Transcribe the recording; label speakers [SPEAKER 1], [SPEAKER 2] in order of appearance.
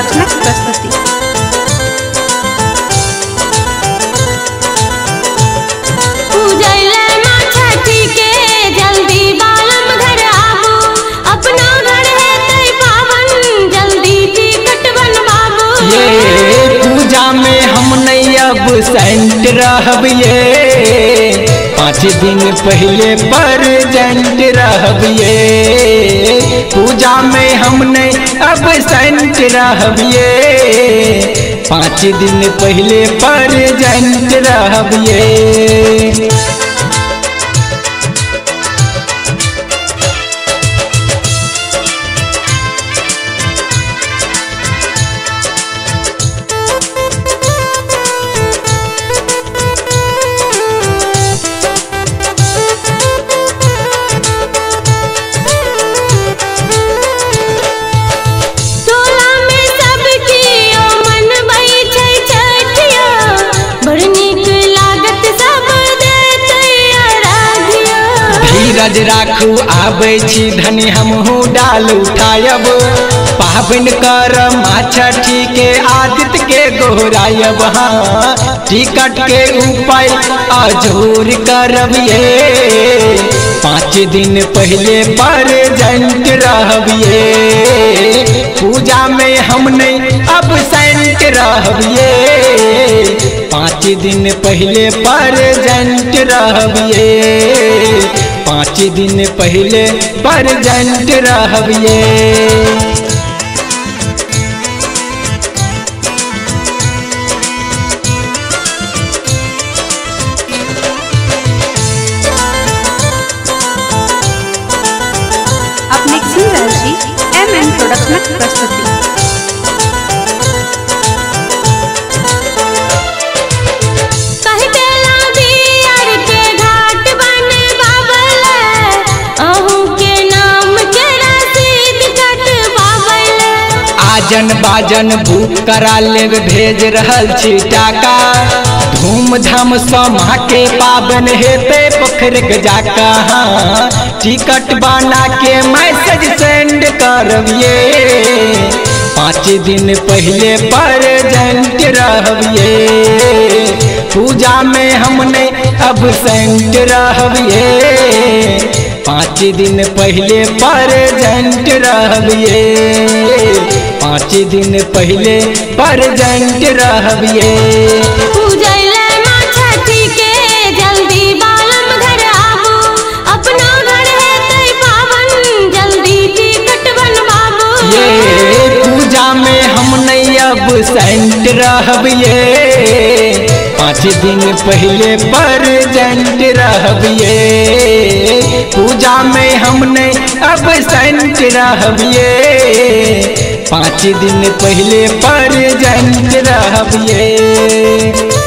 [SPEAKER 1] Production की प्रस्तुति।
[SPEAKER 2] पूजा में हम नहीं अब सेंट रहब ये 5 दिन पहले प्रेजेंट रहब ये। पूजा में हम नहीं अब सेंट रहब ये 5 दिन पहले प्रेजेंट रहब ये। धीरज राखू आबै छी धनी हमहू डाल उठायब। पाबन कर छठी के आदित्य के गोहरायब। हाँ टिकट के उपाय अजूर करब ये 5 दिन पहले प्रेजेंट रहब ये। पूजा में हम नहीं अब सेंट रहब ये 5 दिन पहले प्रेजेंट रहब ये 5 दिन पहले प्रेजेंट रहब ये।
[SPEAKER 1] अपने जी MM प्रोडक्शन की प्रस्तुति।
[SPEAKER 2] आजन बाजन बुक करा लेब भेज रहल छी टाका। धूमधाम समा के पाबन हेते पोखर के जाका। हाँ टिकट बना के मैसेज सेंड करब ये 5 दिन पहले प्रेजेंट रहब ये। पूजा में हम नहीं अब सेंट रहब ये 5 दिन पहले प्रेजेंट रहब ये 5 दिन पहले प्रेजेंट रहब ये। पूजा में हम नहीं अब सेंट रहब ये 5 दिन पहले प्रेजेंट रहब ये। पूजा में हम नहीं अब सेंट रहब ये 5 दिन पहले प्रेजेंट रहब ये।